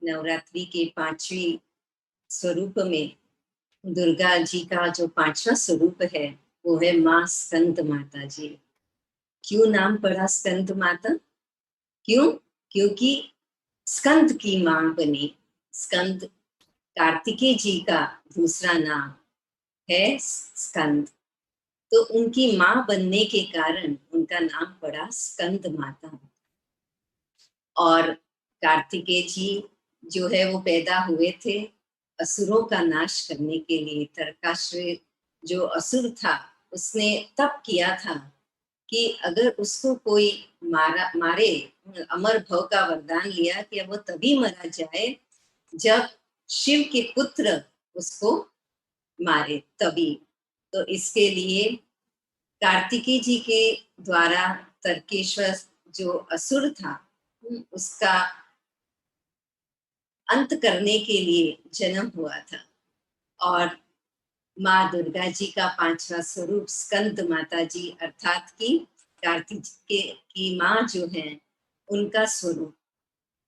नवरात्रि के 5वें स्वरूप में दुर्गा जी का जो 5वां स्वरूप है, वो है माँ स्कंद माता जी। क्यों नाम पड़ा स्कंद माता? क्यों? क्योंकि स्कंद की माँ बनी। स्कंद कार्तिकेय जी का दूसरा नाम है स्कंद। तो उनकी माँ बनने के कारण उनका नाम पड़ा स्कंद माता। और कार्तिकेय जी जो है वो पैदा हुए थे असुरों का नाश करने के लिए। तारकासुर जो असुर था, उसने तप किया था कि अगर उसको कोई मारे, अमर भव का वरदान लिया कि अब वो तभी मारा जाए जब शिव के पुत्र उसको मारे, तभी। तो इसके लिए कार्तिकेय जी के द्वारा तर्केश्वर जो असुर था, उसका अंत करने के लिए जन्म हुआ था। और माँ दुर्गा जी का 5वां स्वरूप स्कंद माता जी, अर्थात कि कार्तिकेय की माँ जो है, उनका स्वरूप।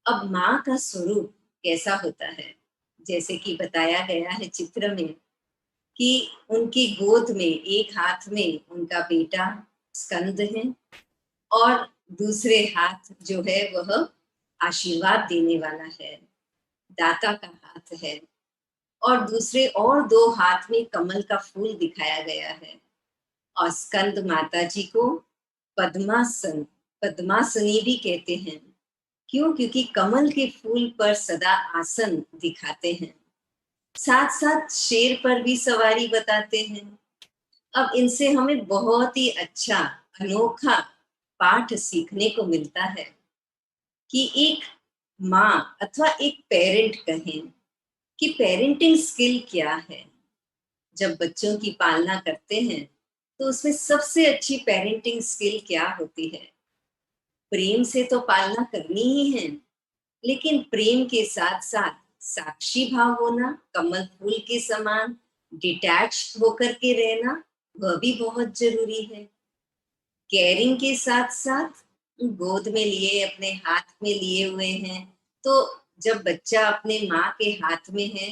अब माँ का स्वरूप कैसा होता है? जैसे कि बताया गया है चित्र में कि उनकी गोद में एक हाथ में उनका बेटा स्कंद है और दूसरे हाथ जो है वह आशीर्वाद देने वाला है, दाता का हाथ है। और दूसरे और 2 हाथ में कमल का फूल दिखाया गया है। और स्कंद माता जी को पद्मासन, पद्मासनी भी कहते हैं। क्यों? क्योंकि कमल के फूल पर सदा आसन दिखाते हैं। साथ साथ शेर पर भी सवारी बताते हैं। अब इनसे हमें बहुत ही अच्छा अनोखा पाठ सीखने को मिलता है कि एक माँ अथवा एक पेरेंट कहें कि पेरेंटिंग स्किल क्या है। जब बच्चों की पालना करते हैं तो उसमें सबसे अच्छी पेरेंटिंग स्किल क्या होती है? प्रेम से तो पालना करनी ही है, लेकिन प्रेम के साथ साथ साक्षी भाव होना, कमल फूल के समान डिटैच होकर के रहना, वह भी बहुत जरूरी है। केयरिंग के साथ साथ गोद में लिए, अपने हाथ में लिए हुए हैं, तो जब बच्चा अपने माँ के हाथ में है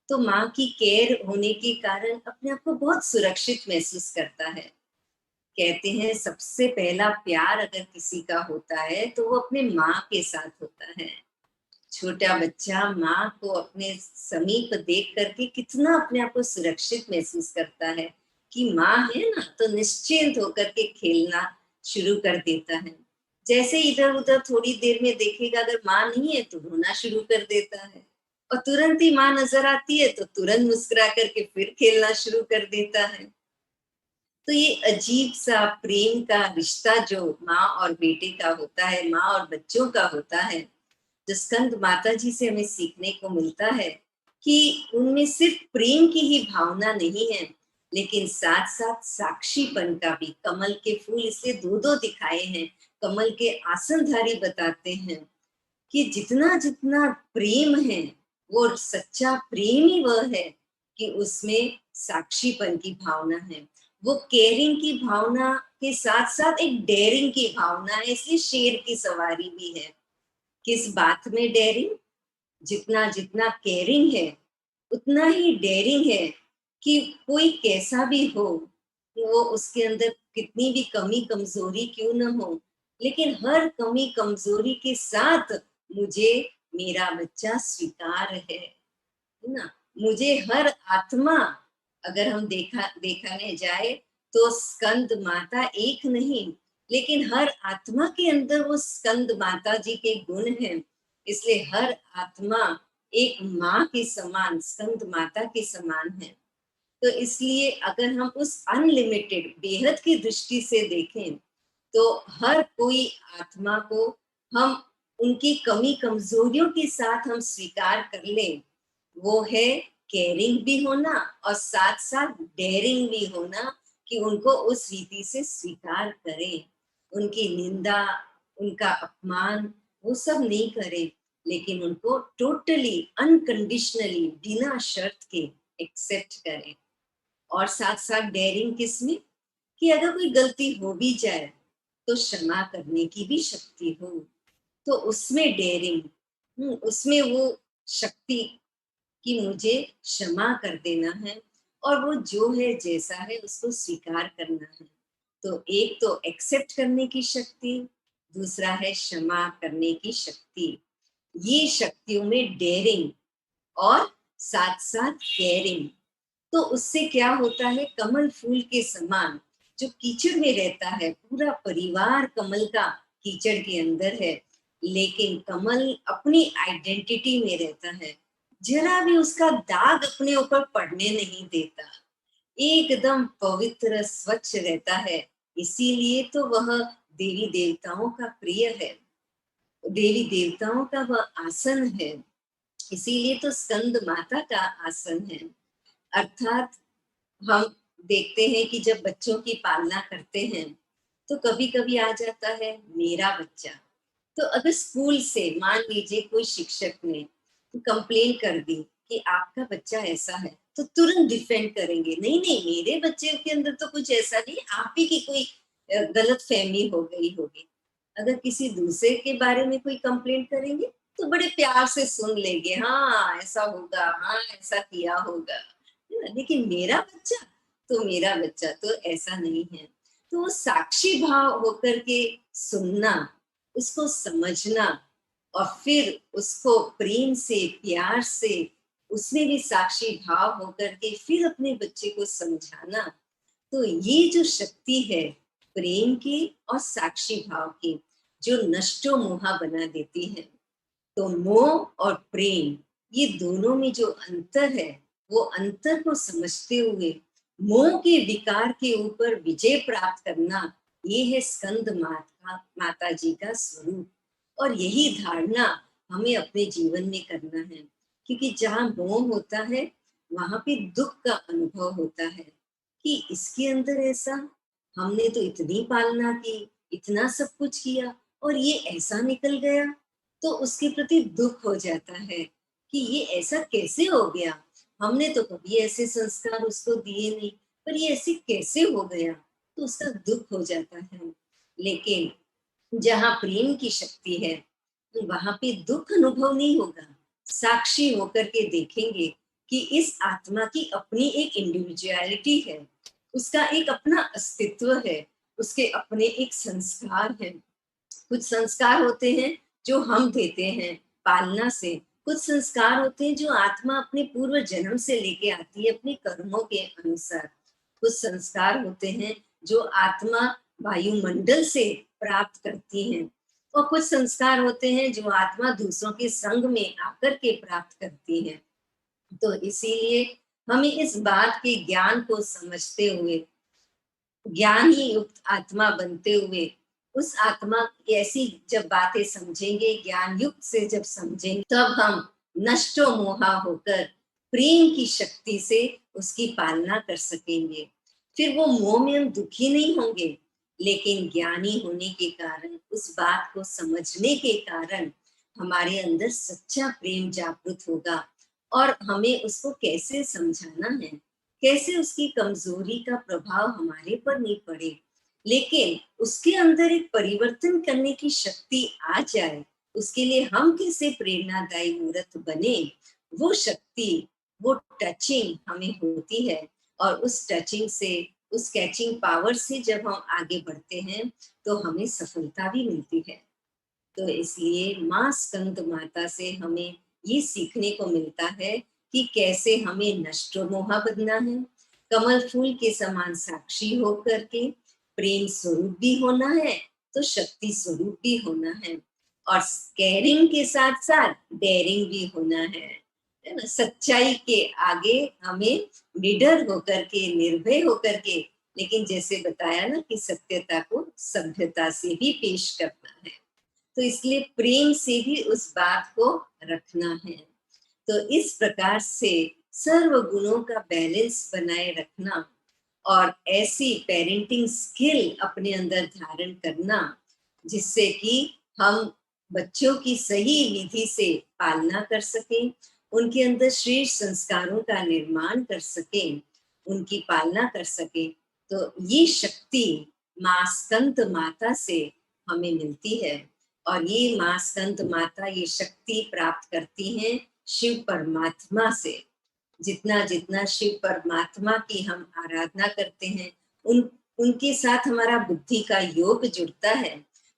तो माँ की केयर होने के कारण अपने आप को बहुत सुरक्षित महसूस करता है। कहते हैं सबसे पहला प्यार अगर किसी का होता है तो वो अपने माँ के साथ होता है। छोटा बच्चा माँ को अपने समीप देख करके कितना अपने आप को सुरक्षित महसूस करता है कि माँ है ना, तो निश्चिंत होकर के खेलना शुरू कर देता है। जैसे इधर उधर थोड़ी देर में देखेगा, अगर माँ नहीं है तो रोना शुरू कर देता है। और तुरंत ही माँ नजर आती है तो तुरंत मुस्कुरा करके फिर खेलना शुरू कर देता है। तो ये अजीब सा प्रेम का रिश्ता जो माँ और बेटे का होता है, माँ और बच्चों का होता है, जो स्कंद माता जी से हमें सीखने को मिलता है कि उनमें सिर्फ प्रेम की ही भावना नहीं है, लेकिन साथ साथ साक्षीपन का भी। कमल के फूल इसलिए 2-2 दिखाए हैं, कमल के आसनधारी बताते हैं कि जितना जितना प्रेम है, वो सच्चा प्रेम ही वह है कि उसमें साक्षीपन की भावना है। वो केयरिंग की भावना के साथ साथ एक डेयरिंग की भावना है, इसलिए शेर की सवारी भी है। किस बात में डेयरिंग? जितना जितना केयरिंग है उतना ही डेयरिंग है कि कोई कैसा भी हो, वो उसके अंदर कितनी भी कमी कमजोरी क्यों न हो, लेकिन हर कमी कमजोरी के साथ मुझे मेरा बच्चा स्वीकार है ना। मुझे हर आत्मा, अगर हम देखने जाए तो स्कंद माता एक नहीं, लेकिन हर आत्मा के अंदर वो स्कंद माता जी के गुण हैं। इसलिए हर आत्मा एक माँ के समान, स्कंद माता के समान है। तो इसलिए अगर हम उस अनलिमिटेड बेहद की दृष्टि से देखें तो हर कोई आत्मा को हम उनकी कमी कमजोरियों के साथ हम स्वीकार कर लें, वो है केयरिंग भी होना और साथ साथ डेयरिंग भी होना, कि उनको उस रीति से स्वीकार करें। उनकी निंदा, उनका अपमान वो सब नहीं करें, लेकिन उनको टोटली अनकंडीशनली बिना शर्त के एक्सेप्ट करें। और साथ साथ डेयरिंग किसमें? कि अगर कोई गलती हो भी जाए तो क्षमा करने की भी शक्ति हो, तो उसमें डेयरिंग, उसमें वो शक्ति कि मुझे क्षमा कर देना है और वो जो है जैसा है उसको स्वीकार करना है। तो एक तो एक्सेप्ट करने की शक्ति, दूसरा है क्षमा करने की शक्ति। ये शक्तियों में डेयरिंग और साथ-साथ केयरिंग। तो उससे क्या होता है, कमल फूल के समान जो कीचड़ में रहता है, पूरा परिवार कमल का कीचड़ के अंदर है, लेकिन कमल अपनी आइडेंटिटी में रहता है, जरा भी उसका दाग अपने ऊपर पड़ने नहीं देता, एकदम पवित्र स्वच्छ रहता है। इसीलिए तो वह देवी देवताओं का प्रिय है, देवी देवताओं का वह आसन है, इसीलिए तो स्कंद माता का आसन है। अर्थात हम देखते हैं कि जब बच्चों की पालना करते हैं तो कभी-कभी आ जाता है मेरा बच्चा। तो अगर स्कूल से मान लीजिए कोई शिक्षक ने कंप्लेन कर दी कि आपका बच्चा ऐसा है, तो तुरंत डिफेंड करेंगे, नहीं नहीं मेरे बच्चे के अंदर तो कुछ ऐसा नहीं, आप ही की कोई गलत फहमी हो गई होगी। अगर किसी दूसरे के बारे में कोई कंप्लेंट करेंगे तो बड़े प्यार से सुन लेंगे, हाँ ऐसा होगा, हाँ ऐसा किया होगा, है ना? लेकिन मेरा बच्चा, तो मेरा बच्चा तो ऐसा नहीं है। तो वो साक्षी भाव होकर के सुनना, उसको समझना और फिर उसको प्रेम से, प्यार से, उसमें भी साक्षी भाव होकर के फिर अपने बच्चे को समझाना, तो ये जो शक्ति है प्रेम की और साक्षी भाव की, जो नष्टो मोहा बना देती है। तो मोह और प्रेम, ये दोनों में जो अंतर है, वो अंतर को समझते हुए मोह के विकार के ऊपर विजय प्राप्त करना, ये है स्कंद माता जी का स्वरूप। और यही धारणा हमें अपने जीवन में करना है, क्योंकि जहाँ मोह होता है वहां पे दुख का अनुभव होता है कि इसके अंदर ऐसा, हमने तो इतनी पालना की, इतना सब कुछ किया और ये ऐसा निकल गया। तो उसके प्रति दुख हो जाता है कि ये ऐसा कैसे हो गया, हमने तो कभी ऐसे संस्कार उसको दिए नहीं, पर ये ऐसे कैसे हो गया, तो उसका दुख हो जाता है। लेकिन जहाँ प्रेम की शक्ति है वहां पे दुख अनुभव नहीं होगा, साक्षी होकर के देखेंगे कि इस आत्मा की अपनी एक इंडिविजुअलिटी है, उसका एक अपना अस्तित्व है, उसके अपने एक संस्कार है। कुछ संस्कार होते हैं जो हम देते हैं पालना से, कुछ संस्कार होते हैं जो आत्मा अपने पूर्व जन्म से लेके आती है अपने कर्मों के अनुसार, कुछ संस्कार होते हैं जो आत्मा वायुमंडल से प्राप्त करती है, और कुछ संस्कार होते हैं जो आत्मा दूसरों के संग में आकर के प्राप्त करती है। तो इसीलिए हमें इस बात के ज्ञान को समझते हुए, ज्ञान ही युक्त आत्मा बनते हुए, उस आत्मा की ऐसी जब बातें समझेंगे, ज्ञान युक्त से जब समझेंगे, तब हम नष्टो मोहा होकर प्रेम की शक्ति से उसकी पालना कर सकेंगे। फिर वो मोह में हम दुखी नहीं होंगे, लेकिन ज्ञानी होने के कारण, उस बात को समझने के कारण हमारे अंदर सच्चा प्रेम जागृत होगा और हमें उसको कैसे समझाना है, कैसे उसकी कमजोरी का प्रभाव हमारे पर नहीं पड़े, लेकिन उसके अंदर एक परिवर्तन करने की शक्ति आ जाए, उसके लिए हम कैसे प्रेरणादायी मूर्त बने, वो शक्ति, वो टचिंग हमें होती है। और उस टचिंग से, उस कैचिंग पावर से जब हम आगे बढ़ते हैं तो हमें सफलता भी मिलती है। तो इसलिए माँ स्कंद माता से हमें ये सीखने को मिलता है कि कैसे हमें नष्टोमोहा बनना है, कमल फूल के समान साक्षी होकर के प्रेम स्वरूप भी होना है, तो शक्ति स्वरूप भी होना है, और केयरिंग के साथ साथ डेयरिंग भी होना है ना? सच्चाई के आगे हमें निडर होकर के, निर्भय होकर के, लेकिन जैसे बताया ना कि सत्यता को सभ्यता से भी पेश करना है, तो इसलिए प्रेम से भी उस बात को रखना है। तो इस प्रकार से सर्व गुणों का बैलेंस बनाए रखना और ऐसी पेरेंटिंग स्किल अपने अंदर धारण करना, जिससे कि हम बच्चों की सही विधि से पालना कर सकें, उनके अंदर श्रेष्ठ संस्कारों का निर्माण कर सकें, उनकी पालना कर सकें। तो ये शक्ति माँ स्कंद माता से हमें मिलती है, और ये माँ स्कंद माता ये शक्ति प्राप्त करती हैं शिव परमात्मा से, जितना जितना शिव परमात्मा की हम आराधना करते हैं, उनके साथ हमारा बुद्धि का योग जुड़ता है,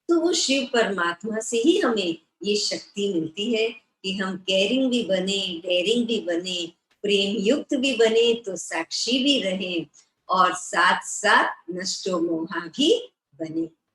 तो वो शिव परमात्मा से ही हमें ये शक्ति मिलती है कि हम केयरिंग भी बने, डेयरिंग भी बने, प्रेम युक्त भी बने, तो साक्षी भी रहे, और साथ साथ नष्टो मोहा भी बने।